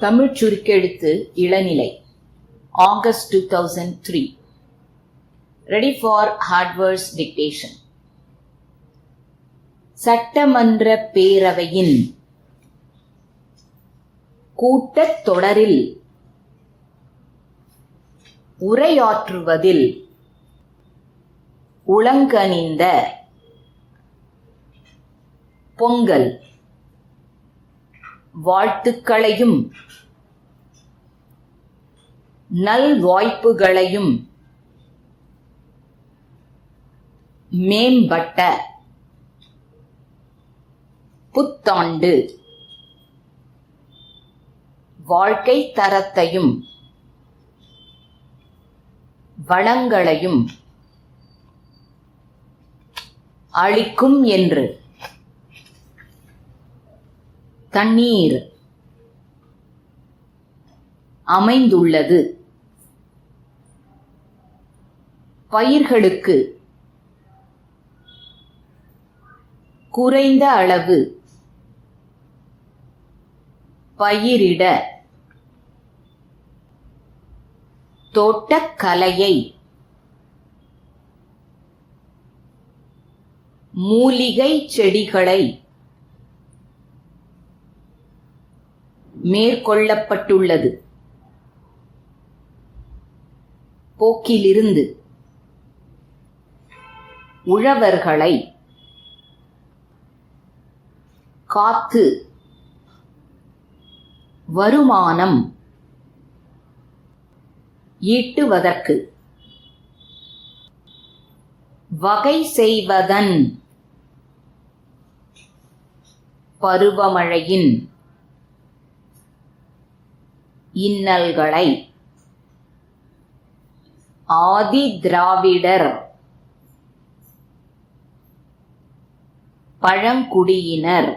தமிழ் சுருக்கெழுத்து இளநிலை August 2003. Ready for hard words dictation. சட்டமன்ற பேரவையின் கூட்டத் தொடரில் உரையாற்றுவதில் உளங்கனிந்த பொங்கல் வாழ்த்துக்களையும் நல்வாய்ப்புகளையும் மேம்பட்ட புத்தாண்டு வாழ்க்கை தரத்தையும் வளங்களையும் அளிக்கும் என்று தண்ணீர் அமைந்துள்ளது. பயிர்களுக்கு குறைந்த அளவு பயிரிட தோட்டக்கலையை மூலிகை செடிகளை மேற்கொள்ளப்பட்டுள்ளது. போக்கிலிருந்து உழவர்களை காத்து வருமானம் ஈட்டுவதற்கு வகை செய்வதன் பருவமழையின் இன்னல்களை ஆதி திராவிடர் பழங்குடியினர்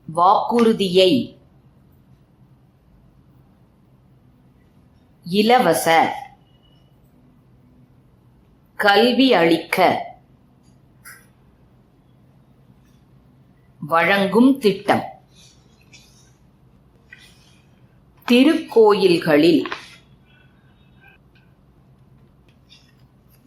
வாக்குறுதியை இலவச கல்வி அளிக்க வழங்கும் திட்டம். திருக்கோயில்களில்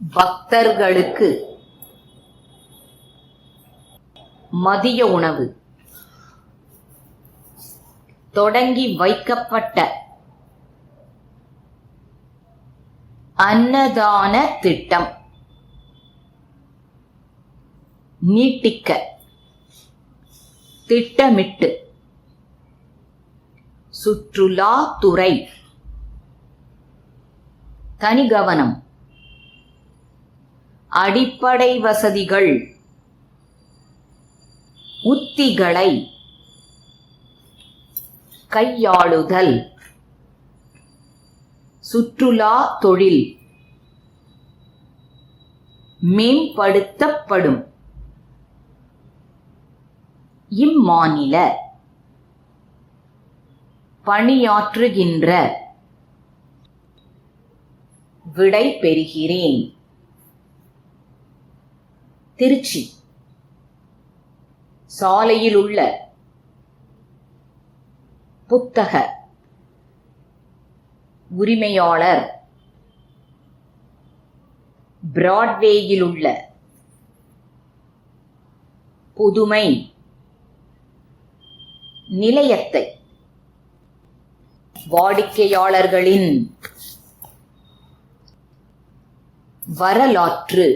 பக்தர்களுக்கு மதிய உணவு தொடங்கி வைக்கப்பட்ட அன்னதான திட்டம் நீட்டிக்க திட்டமிட்டு சுற்றுலாத்துறை தனி கவனம். அடிப்படை வசதிகள் உத்திகளை கையாளுதல். சுற்றுலா தொழில் மேம்படுத்தப்படும். இம்மாநில பணியாற்றுகின்ற விடை பெறுகிறேன். திருச்சி சாலையில் உள்ள புத்தக உரிமையாளர், பிராட்வேயில் உள்ள புதுமை நிலையத்தை வாடிக்கையாளர்களின் வரலாற்று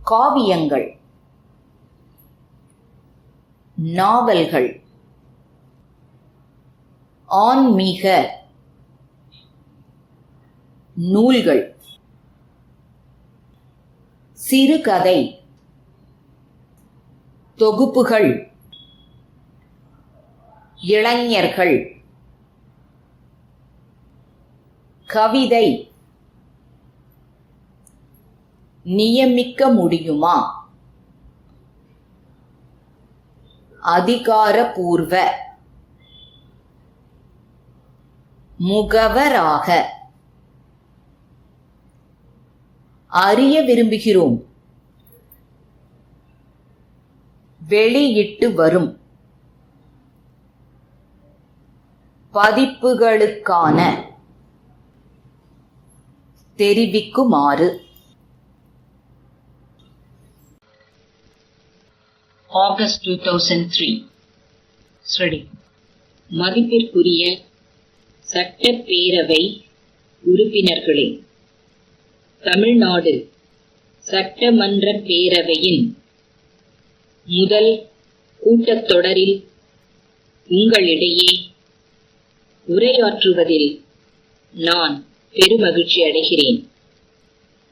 காவியங்கள், நாவல்கள், ஆன்மீக நூல்கள், சிறுகதை தொகுப்புகள், இளைஞர்கள் கவிதை நியமிக்க முடியுமா? அதிகாரப்பூர்வ முகவராக அறிய விரும்புகிறோம். வெளியிட்டு வரும் பதிப்புகளுக்கான தெரிவிக்குமாறு. August 2003. ஸ்ரீ மதிப்பிற்குரிய சட்டப்பேரவை உறுப்பினர்களே, தமிழ்நாடு சட்டமன்ற பேரவையின் முதல் கூட்டத்தொடரில் உங்களிடையே உரையாற்றுவதில் நான் பெருமகிழ்ச்சி அடைகிறேன்.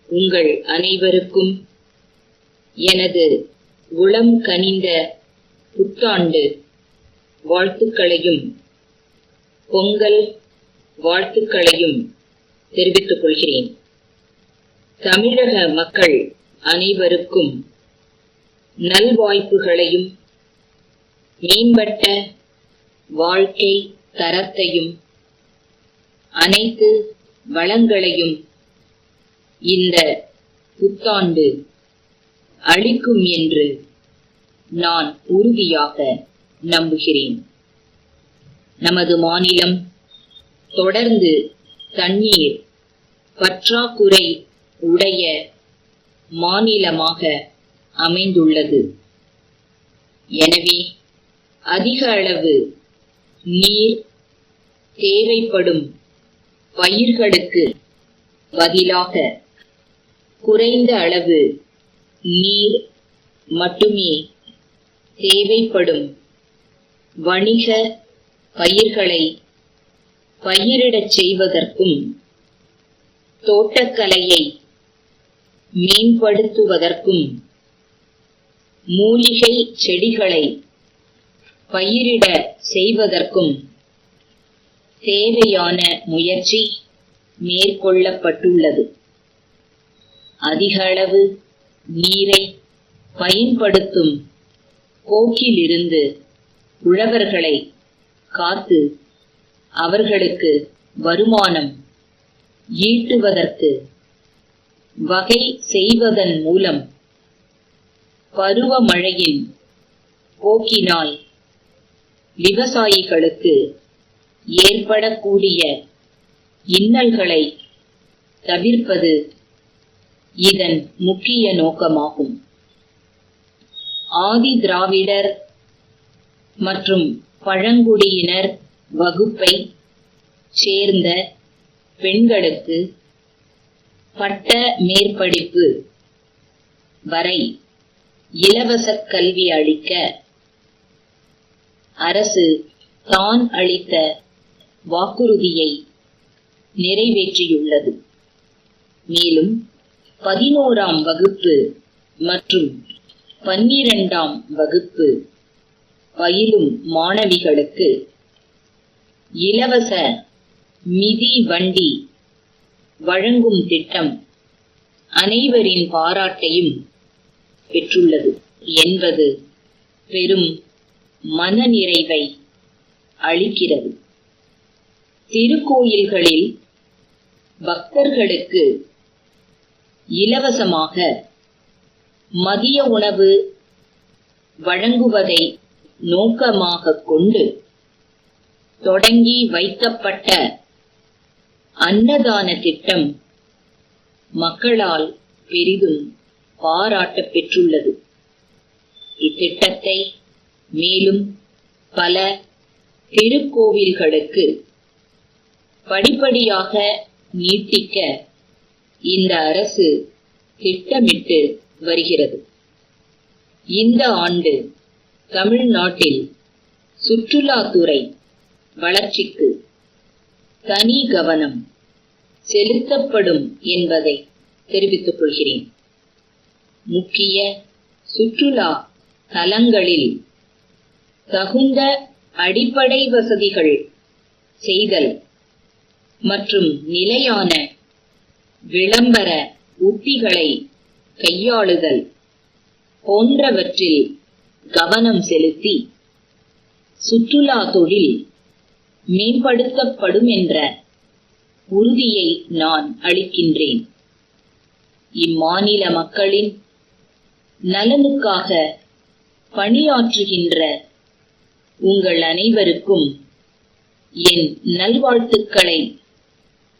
உங்கள் அனைவருக்கும் எனது உளம் கனிந்த புத்தாண்டு வாழ்த்துக்களையும் பொங்கல் வாழ்த்துக்களையும் தெரிவித்துக் கொள்கிறேன். தமிழக மக்கள் அனைவருக்கும் நல்வாய்ப்புகளையும் மேம்பட்ட வாழ்க்கை தரத்தையும் அனைத்து வளங்களையும் இந்த புத்தாண்டு அளிக்கும் என்று நான் உறுதியாக நம்புகிறேன். நமது மாநிலம் தொடர்ந்து தண்ணீர் பற்றாக்குறை உடைய மாநிலமாக அமைந்துள்ளது. எனவே அதிக அளவு நீர் தேவைப்படும் பயிர்களுக்கு பதிலாக குறைந்த அளவு நீர் மட்டுமே தேவைப்படும் வணிக பயிர்களை பயிரிடச் செய்வதற்கும் தோட்டக்கலையை மேம்படுத்துவதற்கும் மூலிகை செடிகளை பயிரிட செய்வதற்கும் தேவையான முயற்சி மேற்கொள்ளப்பட்டுள்ளது. அதிக அளவு நீரை பயன்படுத்தும் போக்கிலிருந்து உழவர்களை காத்து அவர்களுக்கு வருமானம் ஈட்டுவதற்கு வகை செய்வதன் மூலம் பருவமழையின் போக்கினால் விவசாயிகளுக்கு ஏற்படக்கூடிய இன்னல்களை தவிர்ப்பது இதன் முக்கிய நோக்கமாகும். ஆதி திராவிடர் மற்றும் பழங்குடியினர் வகுப்பை சேர்ந்த பெண்களுக்கு பட்ட மேற்படிப்பு வரை இலவச கல்வி அளிக்க அரசு தான் அளித்த வாக்குறுதியை நிறைவேற்றியுள்ளது. மேலும் 11ஆம் வகுப்பு மற்றும் 12ஆம் வகுப்பு பயிலும் மாணவிகளுக்கு இலவச மிதி வண்டி வழங்கும் திட்டம் அனைவரின் பாராட்டையும் பெற்றுள்ளது என்பது பெரும் மனநிறைவை அளிக்கிறது. திருக்கோயில்களில் பக்தர்களுக்கு இலவசமாக மதிய உணவு வழங்குவதை நோக்கமாக கொண்டு தொடங்கி வைக்கப்பட்ட அன்னதான திட்டம் மக்களால் பெரிதும் பாராட்டப் பெற்றுள்ளது. இத்திட்டத்தை மேலும் பல திருக்கோவில்களுக்கு படிப்படியாக நீட்டிக்க இந்த அரசு திட்டமிட்டு வருகிறது. இந்த ஆண்டு தமிழ்நாட்டில் சுற்றுலாத்துறை வளர்ச்சிக்கு தனி கவனம் செலுத்தப்படும் என்பதை தெரிவித்துக் கொள்கிறேன். முக்கிய சுற்றுலா தலங்களில் தகுந்த அடிப்படை வசதிகள் செய்தல் மற்றும் நிலையான விளம்பர உத்திகளை கையாளுதல் போன்றவற்றில் கவனம் செலுத்தி சுற்றுலா தொழில் மேம்படுத்தப்படும் என்ற உறுதியை நான் அளிக்கின்றேன். இம்மாநில மக்களின் நலனுக்காக பணியாற்றுகின்ற உங்கள் அனைவருக்கும் என் நல்வாழ்த்துக்களை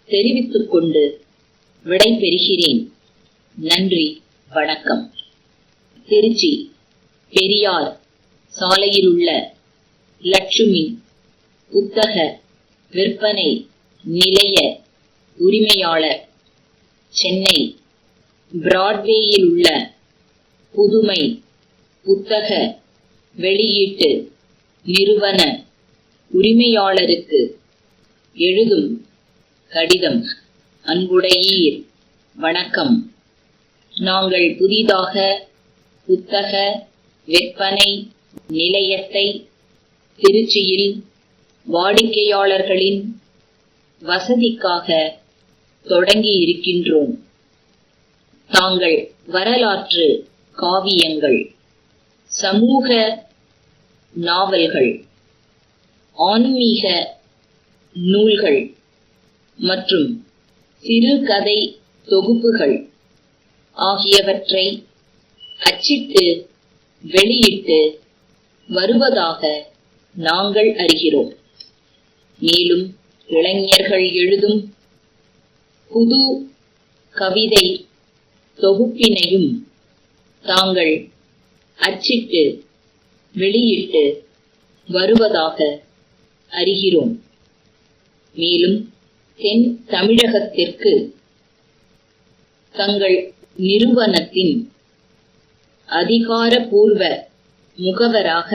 தெரிவித்துக் கொண்டு விடைபெறுகிறேன். நன்றி, வணக்கம். திருச்சி பெரியார் சாலையிலுள்ள லட்சுமி புத்தக விற்பனை நிலைய உரிமையாளர், சென்னை பிராட்வேயில் உள்ள புதுமை புத்தக வெளியீட்டு நிறுவன உரிமையாளருக்கு எழுதும் கடிதம். அன்புடையீர், வணக்கம். நாங்கள் புதிதாக புத்தக விற்பனை நிலையத்தை திருச்சியில் வாடிக்கையாளர்களின் வசதிக்காக தொடங்கி இருக்கின்றோம். தாங்கள் வரலாற்று காவியங்கள், சமூக நாவல்கள், ஆன்மீக நூல்கள் மற்றும் சிறுகதை தொகுப்புகள் ஆகியவற்றை அச்சிட்டு வெளியிட்டு வருவதாக நாங்கள் அறிகிறோம். மேலும் இளைஞர்கள் எழுதும் புது கவிதை தொகுப்பினையும் தாங்கள் அச்சிட்டு வெளியிட்டு வருவதாக அறிகிறோம். மேலும் தென் தமிழகத்திற்கு தங்கள் நிறுவனத்தின் அதிகாரப்பூர்வ முகவராக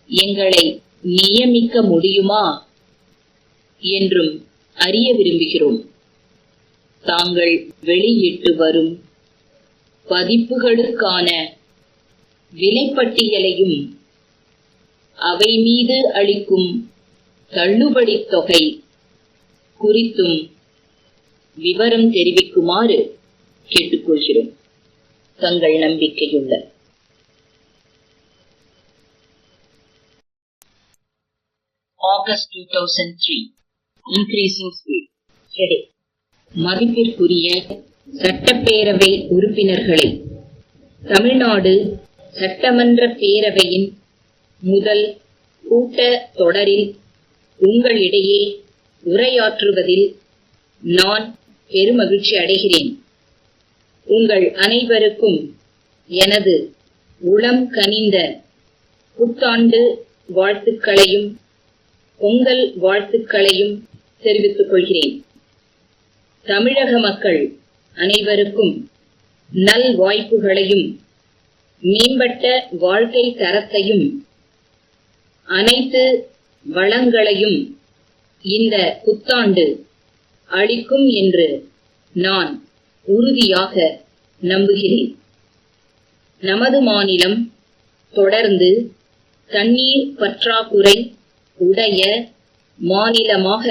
எங்களை நியமிக்க முடியுமா என்றும் அறிய விரும்புகிறோம். தாங்கள் வெளியிட்டு வரும் பதிப்புகளுக்கான விலைப்பட்டியலையும் அவை மீது அளிக்கும் தள்ளுபடி தொகை குறித்தும் விவரம் தெரிவிக்குமாறு கேட்டுக்கொள்கிறோம். தங்கள் நம்பிக்கையுள்ள ஆகஸ்ட் 2003. Increasing speed. மதிப்பிற்குரிய சட்டப்பேரவை உறுப்பினர்களே, தமிழ்நாடு சட்டமன்ற பேரவையின் முதல் கூட்ட தொடரில் உங்களிடையே உரையாற்றுவதில் நான் பெருமகிழ்ச்சி அடைகிறேன். உங்கள் அனைவருக்கும் எனது உளம் கனிந்த புத்தாண்டு வாழ்த்துக்களையும் பொங்கல் வாழ்த்துக்களையும் தெரிவித்துக் கொள்கிறேன். தமிழக மக்கள் அனைவருக்கும் நல் வாய்ப்புகளையும் மேம்பட்ட வாழ்க்கை தரத்தையும் அனைத்து வளங்களையும் இந்த புத்தாண்டு அளிக்கும் என்று நான் உறுதியாக நம்புகிறேன். நமது மாநிலம் தொடர்ந்து தண்ணீர் பற்றாக்குறை உடைய மாநிலமாக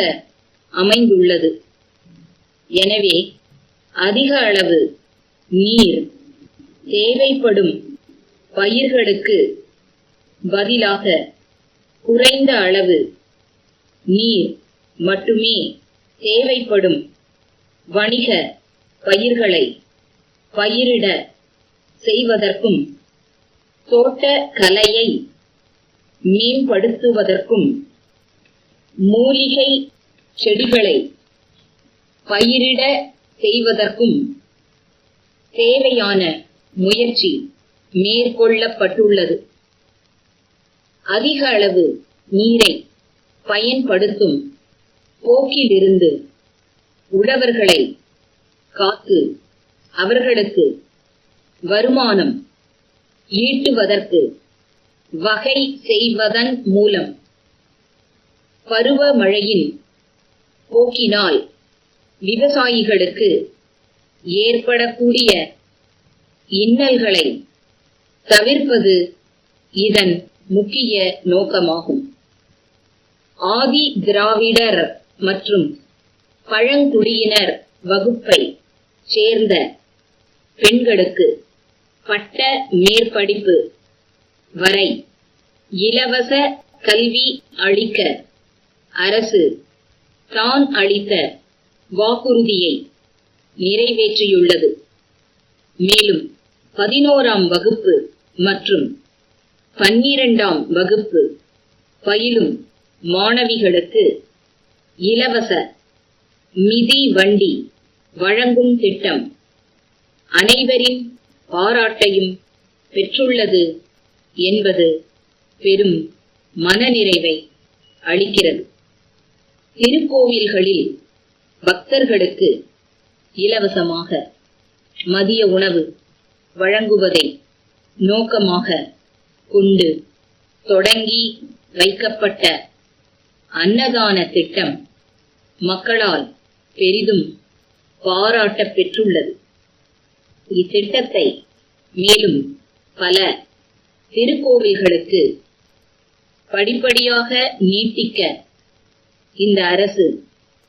அமைந்துள்ளது. எனவே அதிக அளவு நீர் தேவைப்படும் பயிர்களுக்கு பதிலாக குறைந்த அளவு நீர் மட்டுமே தேவைப்படும் வணிக பயிர்களை பயிரிட செய்வதற்கும் தோட்டக்கலையை மேம்படுத்துவதற்கும் மூலிகை செடிகளை பயிரிட செய்வதற்கும் தேவையான முயற்சி மேற்கொள்ளப்பட்டுள்ளது. அதிக அளவு நீரை பயன்படுத்தும் போக்கிலிருந்து உழவர்களை காத்து அவர்களுக்கு வருமானம் ஈட்டுவதற்கு வகை செய்வதன் மூலம் பருவமழையின் போக்கினால் விவசாயிகளுக்கு ஏற்படக்கூடிய இன்னல்களை தவிர்ப்பது இதன் முக்கிய நோக்கமாகும். ஆதி திராவிடர் மற்றும் பழங்குடியினர் வகுப்பை சேர்ந்த பெண்களுக்கு பட்ட மேற்படிப்பு வரை இலவச கல்வி அளிக்க அரசு தான் அளித்த வாக்குறுதியை நிறைவேற்றியுள்ளது. மேலும் 11ஆம் வகுப்பு மற்றும் 12ஆம் வகுப்பு பயிலும் மாணவிகளுக்கு இலவச மிதி வண்டி வழங்கும் திட்டம் அனைவரின் பாராட்டையும் பெற்றுள்ளது என்பது பெரும் மனநிறைவை அளிக்கிறது. திருக்கோவில்களில் பக்தர்களுக்கு இலவசமாக மதிய உணவு வழங்குவதை நோக்கமாக கொண்டு தொடங்கி வைக்கப்பட்ட அன்னதான திட்டம் மக்களால் பெரிதும் பாராட்டப் பெற்றுள்ளது. இத்திட்டத்தை மேலும் பல திருக்கோவில்களுக்கு படிப்படியாக நீட்டிக்க இந்த அரசு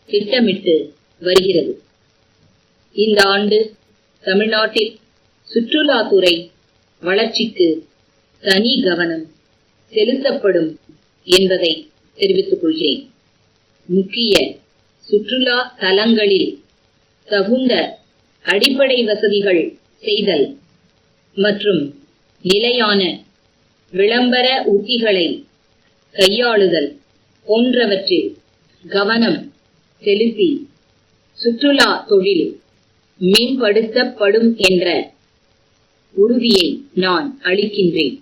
திட்டமிட்டு வருகிறது. இந்த ஆண்டு தமிழ்நாட்டில் சுற்றுலாத்துறை வளர்ச்சிக்கு தனி கவனம் செலுத்தப்படும் என்பதை தெரிவித்துக் கொள்கிறேன். முக்கிய சுற்றுலா தலங்களில் தகுந்த அடிப்படை வசதிகள் செய்தல் மற்றும் நிலையான விளம்பர உத்திகளை கையாளுதல் போன்றவற்றில் கவனம் செலுத்தி சுற்றுலா தொழில் மேம்படுத்தப்படும் என்ற உறுதியை நான் அளிக்கின்றேன்.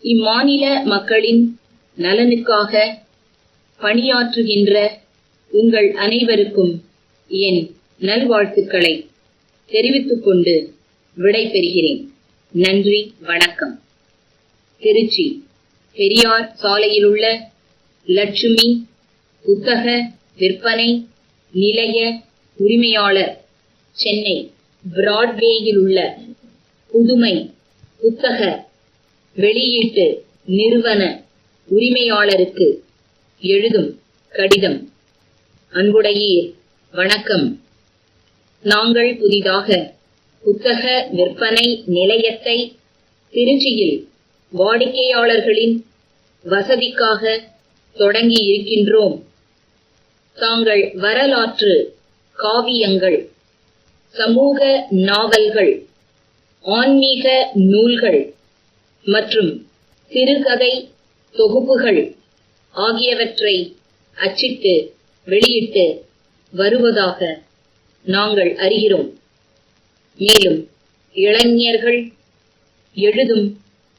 இம்மாநில மக்களின் நலனுக்காக பணியாற்றுகின்ற உங்கள் அனைவருக்கும் என் நல்வாழ்த்துக்களை தெரிவித்துக் கொண்டு விடைபெறுகிறேன். நன்றி, வணக்கம். திருச்சி பெரியார் சாலையிலுள்ள லட்சுமி புத்தக விற்பனை நிலைய உரிமையாளர், சென்னை பிராட்வேயில் உள்ள புதுமை புத்தக வெளியீட்டு நிறுவன உரிமையாளருக்கு எழுதும் கடிதம். அன்புடையீர், வணக்கம். நாங்கள் புதிதாக புத்தக விற்பனை நிலையத்தை திருச்சியில் வாடிக்கையாளர்களின் வசதிக்காக தொடங்கி இருக்கின்றோம். தாங்கள் வரலாற்று காவியங்கள், சமூக நாவல்கள், ஆன்மீக நூல்கள் மற்றும் சிறுகதை தொகுப்புகள் ஆகியவற்றை அச்சிட்டு வெளியிட்டு வருவதாக நாங்கள் அறிகிறோம். மேலும் இளைஞர்கள் எழுதும்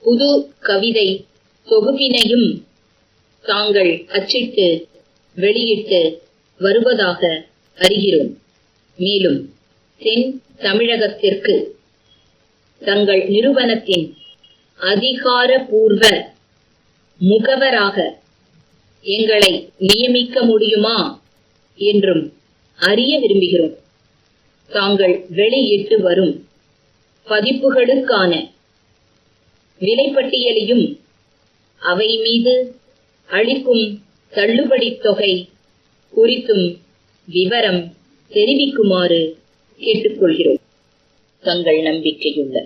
புது கவிதை தொகுப்பினையும் தாங்கள் அச்சிட்டு வெளியிட்டு வருவதாக அறிகிறோம். மேலும் தென் தமிழகத்திற்கு தங்கள் நிறுவனத்தின் அதிகாரப்பூர்வ முகவராக எங்களை நியமிக்க முடியுமா என்றும் அறிய விரும்புகிறோம். தாங்கள் வெளியிட்டு வரும் பதிப்புகளுக்கான விலைப்பட்டியலையும் அவை மீது அளிக்கும் தள்ளுபடி தொகை குறித்தும் விவரம் தெரிவிக்குமாறு கேட்டுக்கொள்கிறோம். தங்கள் நம்பிக்கையுள்ள